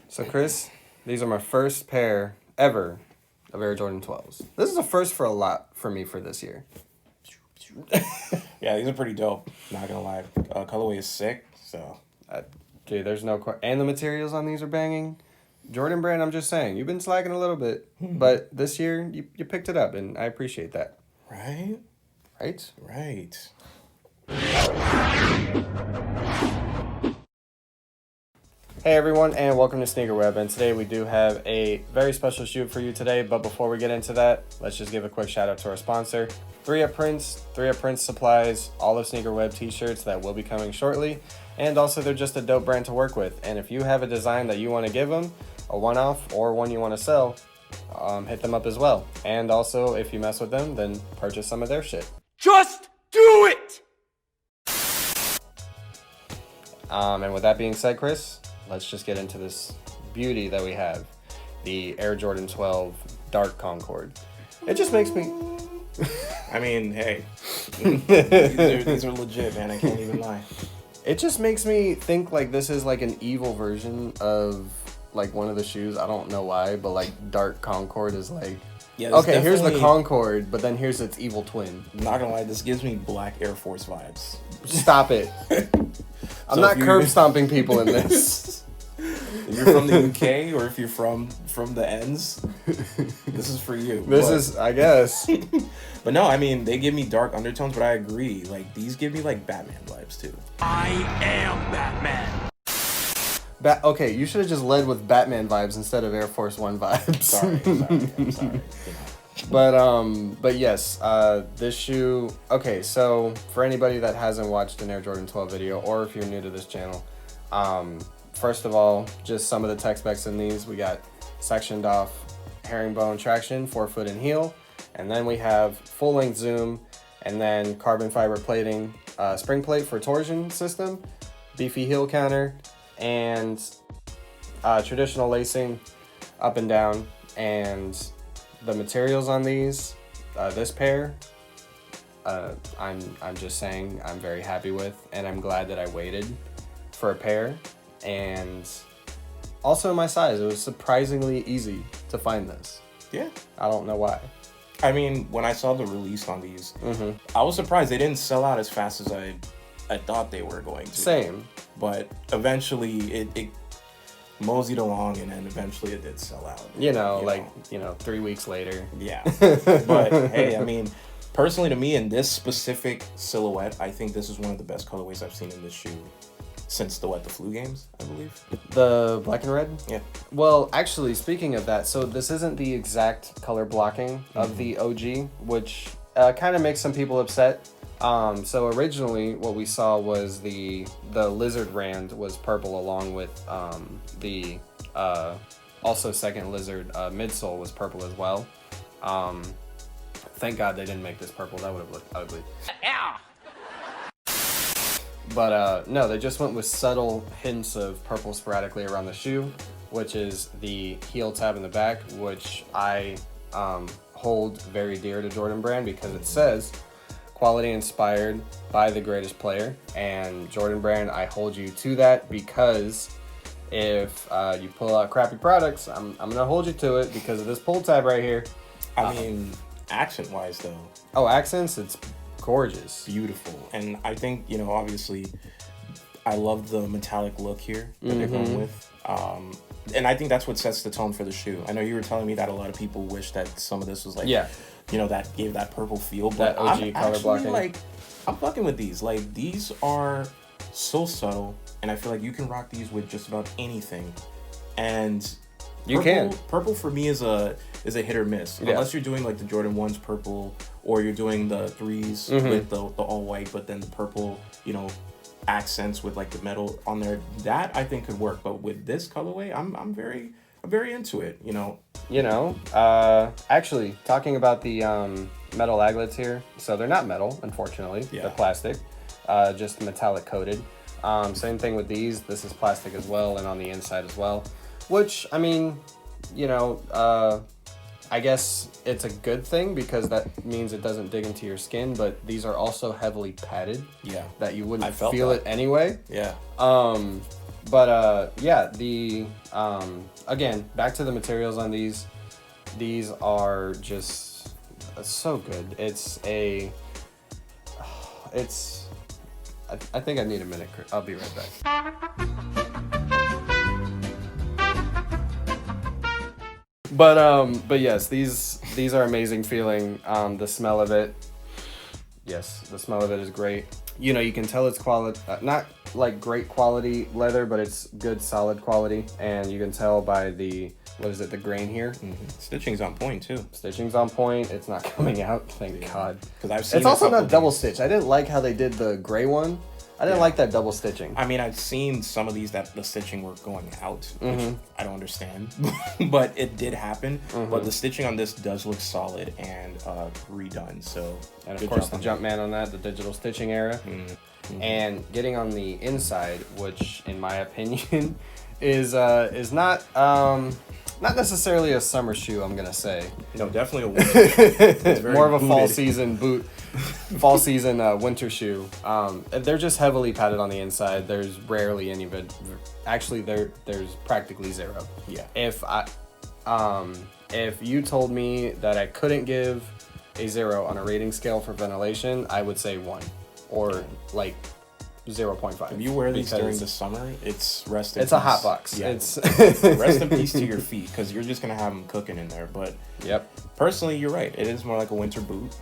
So, Chris, these are my first pair ever of Air Jordan 12s. This is a first for a lot for me for this year. Yeah, these are pretty dope. Not gonna lie, colorway is sick. So, Dude, there's and the materials on these are banging. Jordan Brand, I'm just saying, you've been slacking a little bit, but this year you picked it up, and I appreciate that. right, Right? right. Hey everyone, and welcome to Sneaker Web. And today we do have a very special shoot for you today. But before we get into that, let's just give a quick shout out to our sponsor, 3Up Prints. 3Up Prints supplies all of Sneaker Web t-shirts that will be coming shortly. And also, they're just a dope brand to work with. And if you have a design that you want to give them, a one-off or one you want to sell, hit them up as well. And also, if you mess with them, then purchase some of their shit. Just do it! And with that being said, Chris, let's just get into this beauty that we have, the Air Jordan 12 Dark Concord. It just makes me... I mean, hey, these are legit, man. I can't even lie. It just makes me think like this is like an evil version of like one of the shoes. I don't know why, but like Dark Concord is like... Yeah, okay, here's the Concord, but then here's its evil twin. Not gonna lie, this gives me Black Air Force vibes. Stop it. I'm not curb stomping people in this. If you're from the UK or if you're from the ends, this is for you. This is, I guess. But no, I mean, they give me dark undertones, but I agree. Like, these give me, like, Batman vibes, too. I am Batman. Okay, you should have just led with Batman vibes instead of Air Force One vibes. I'm sorry. You know. But yes, this shoe. Okay, so for anybody that hasn't watched an Air Jordan 12 video, or if you're new to this channel, first of all, just some of the tech specs in these. We got sectioned off herringbone traction, 4-foot in heel, and then we have full length zoom, and then carbon fiber plating, spring plate for torsion system, beefy heel counter, and traditional lacing up and down. And the materials on these, this pair, I'm just saying I'm very happy with, and I'm glad that I waited for a pair. And also my size, it was surprisingly easy to find this. Yeah. I don't know why. I mean, when I saw the release on these, I was surprised they didn't sell out as fast as I thought they were going to. Same. But eventually it moseyed along, and then eventually it did sell out. You know, 3 weeks later. Yeah. But hey, I mean, personally to me, in this specific silhouette, I think this is one of the best colorways I've seen in this shoe since the flu games, I believe. The black and red? Yeah. Well, actually, speaking of that, so this isn't the exact color blocking of the OG, which kind of makes some people upset. So originally what we saw was the lizard rand was purple, along with the also second lizard midsole was purple as well. Thank God they didn't make this purple. That would have looked ugly. Ow! But no, they just went with subtle hints of purple sporadically around the shoe, which is the heel tab in the back, which I hold very dear to Jordan Brand because it says quality inspired by the greatest player. And Jordan Brand, I hold you to that, because if you pull out crappy products, I'm gonna hold you to it because of this pull tab right here. I mean, accent wise though. Oh, accents, it's gorgeous. Beautiful. And I think, you know, obviously I love the metallic look here that they're going with. And I think that's what sets the tone for the shoe. I know you were telling me that a lot of people wish that some of this was like, you know, that gave that purple feel. But that OG color blocking. Like, I'm fucking with these. Like, these are so subtle, and I feel like you can rock these with just about anything. And purple for me is a hit or miss. Yeah. Unless you're doing like the Jordan 1's purple, or you're doing the 3s with the all white, but then the purple, you know, accents with like the metal on there. That I think could work. But with this colorway, I'm very into it, you know. Actually, talking about the metal aglets here, so they're not metal, unfortunately. Yeah. They're plastic, just metallic coated. Same thing with these. This is plastic as well, and on the inside as well. Which, I mean, you know, I guess it's a good thing because that means it doesn't dig into your skin, but these are also heavily padded. Yeah. That you wouldn't feel it anyway. Yeah. Yeah, again, back to the materials on these. These are just so good. I think I need a minute. I'll be right back. But yes, these are amazing feeling. The smell of it, yes, the smell of it is great. You know, you can tell it's quality, not like great quality leather, but it's good solid quality, and you can tell by the the grain here. Stitching's on point too. Stitching's on point. It's not coming out, thank God. Because I've seen it's also not double stitch. I didn't like how they did the gray one. I didn't like that double stitching. I mean, I've seen some of these that the stitching were going out, which I don't understand, but it did happen. But the stitching on this does look solid and redone. So, and of course the Jumpman on that, the digital stitching era, and getting on the inside, which in my opinion is not necessarily a summer shoe. I'm gonna say no, definitely a winter. More of a fall season boot. Fall season winter shoe. They're just heavily padded on the inside. There's rarely any bit. Actually, there's practically zero. Yeah. If you told me that I couldn't give a 0 on a rating scale for ventilation, I would say 1 or like 0.5. If you wear these during the summer, it's rest in peace. It's a hot box. Yeah. It's rest in peace to your feet because you're just gonna have them cooking in there. But personally, you're right. It is more like a winter boot.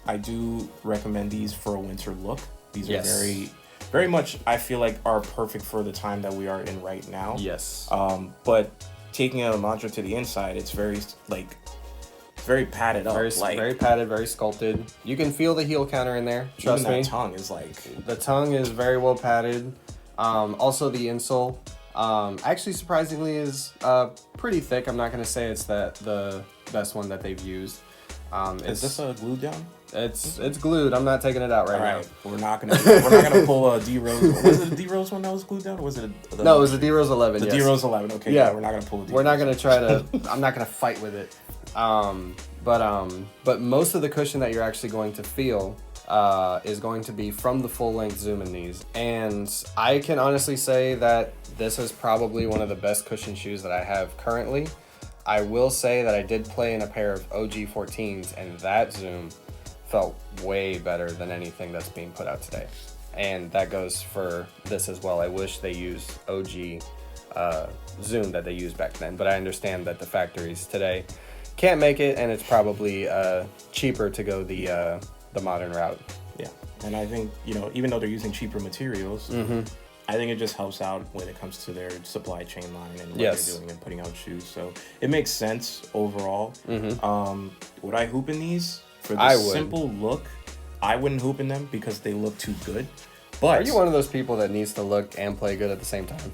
I do recommend these for a winter look. These are very, very much. I feel like are perfect for the time that we are in right now. Yes. But taking a mantra to the inside, it's very very padded up. Very padded, very sculpted. You can feel the heel counter in there. Trust me. The tongue is the tongue is very well padded. Also the insole, actually surprisingly is pretty thick. I'm not gonna say it's the best one that they've used. Is this glued down? It's glued. I'm not taking it out right now. We're not gonna pull a D Rose. Was it a D Rose one that was glued down, or was it No, it was a D Rose 11. The D Rose 11. Okay. Yeah, we're not gonna pull a D Rose. We're not gonna try to. I'm not gonna fight with it. But most of the cushion that you're actually going to feel is going to be from the full length Zoom in these, and I can honestly say that this is probably one of the best cushion shoes that I have currently. I will say that I did play in a pair of OG 14s, and that Zoom felt way better than anything that's being put out today, and that goes for this as well. I wish they used OG Zoom that they used back then, but I understand that the factories today can't make it, and it's probably cheaper to go the modern route. Yeah, and I think, you know, even though they're using cheaper materials, I think it just helps out when it comes to their supply chain line and what they're doing and putting out shoes. So it makes sense overall. Would I hoop in these? For the simple look, I wouldn't hoop in them because they look too good. But are you one of those people that needs to look and play good at the same time?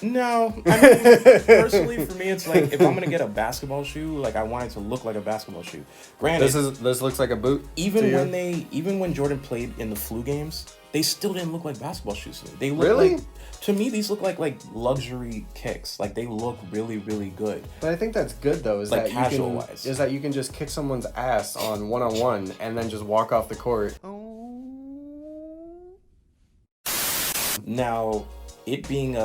No, I mean, personally for me, it's like if I'm gonna get a basketball shoe, like I want it to look like a basketball shoe. Granted, this looks like a boot. Even when Jordan played in the flu games, they still didn't look like basketball shoes to me. They look really? To me, these look like luxury kicks. Like they look really, really good. But I think that's good though. Is like that casual wise? Is that you can just kick someone's ass on 1-on-1 and then just walk off the court. Now, it being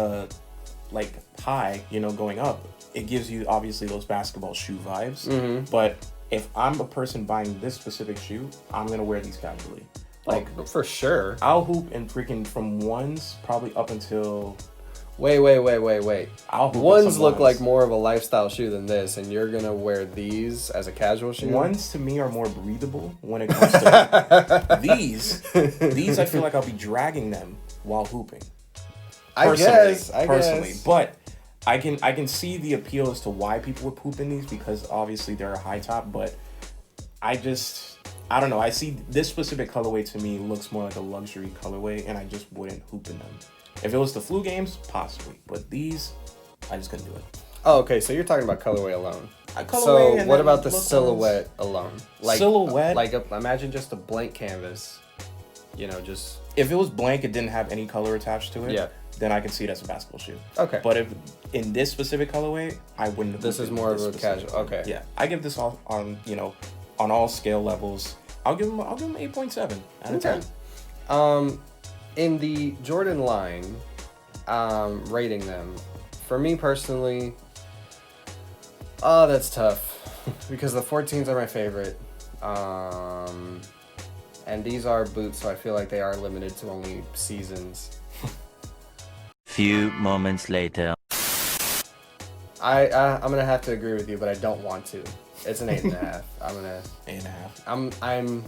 like high, you know, going up, it gives you obviously those basketball shoe vibes. But if I'm a person buying this specific shoe, I'm gonna wear these casually. Like for sure. I'll hoop and freaking from ones probably up until. Wait. I'll hoop ones look like more of a lifestyle shoe than this, and you're gonna wear these as a casual shoe? Ones to me are more breathable when it comes to these. These I feel like I'll be dragging them while hooping. I guess. But I can see the appeal as to why people would poop in these because obviously they're a high top, but I don't know. I see this specific colorway to me looks more like a luxury colorway, and I just wouldn't hoop in them. If it was the flu games, possibly, but these, I just couldn't do it. Oh, okay. So you're talking about colorway alone. Colorway, so what about the silhouette alone? Like silhouette, imagine just a blank canvas. You know, just if it was blank, it didn't have any color attached to it. Yeah. then I can see it as a basketball shoe. Okay. But if in this specific colorway, I wouldn't have. This is more of a casual. Okay. Yeah, I give this all on on all scale levels. I'll give them 8.7 out of 10. In the Jordan line, rating them, for me personally, that's tough because the 14s are my favorite. And these are boots, so I feel like they are limited to only seasons. Few moments later. I'm gonna have to agree with you, but I don't want to. It's an 8.5. I'm gonna 8.5.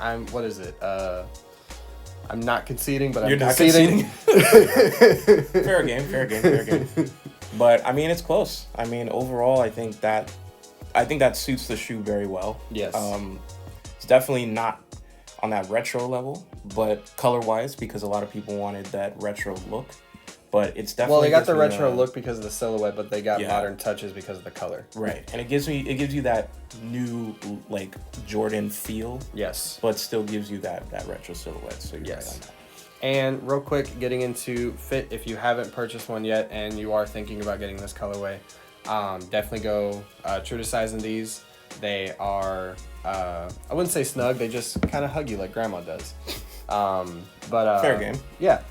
I'm what is it? I'm not conceding, but You're I'm not conceding. Fair game. But I mean, it's close. I mean, overall, I think that suits the shoe very well. Yes. It's definitely not on that retro level, but color-wise, because a lot of people wanted that retro look. But it's definitely well, they got the retro look because of the silhouette, but they got modern touches because of the color. Right, and it gives you that new like Jordan feel. Yes. But still gives you that retro silhouette. So you're right on that. And real quick, getting into fit, if you haven't purchased one yet and you are thinking about getting this colorway, definitely go true to size in these. They are, I wouldn't say snug, they just kind of hug you like grandma does. But fair game. Yeah.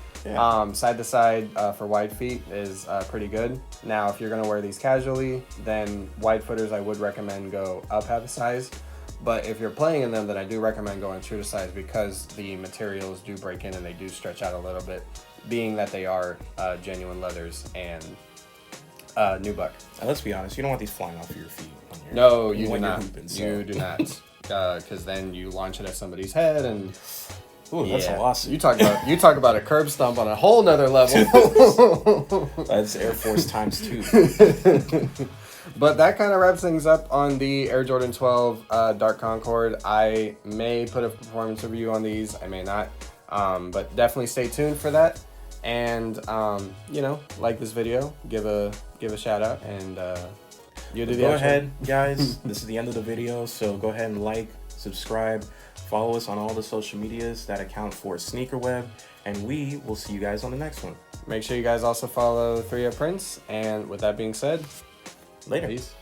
Side to side for wide feet is pretty good. Now, if you're going to wear these casually, then wide footers I would recommend go up half a size. But if you're playing in them, then I do recommend going true to size because the materials do break in and they do stretch out a little bit, being that they are genuine leathers and nubuck. Now, let's be honest, you don't want these flying off of your feet. No, you do not. You do not. Because then you launch it at somebody's head and... Ooh, that's a lawsuit. You talk about a curb stomp on a whole nother level. That's Air Force times 2. But that kind of wraps things up on the Air Jordan 12 Dark Concord. I may put a performance review on these. I may not. But definitely stay tuned for that. And like this video, give a shout out, and you do the Go outro. ahead, guys. This is the end of the video, so go ahead and like, subscribe. Follow us on all the social medias that account for Sneaker Web, and we will see you guys on the next one. Make sure you guys also follow 3 Up Prince, and with that being said, later. Peace.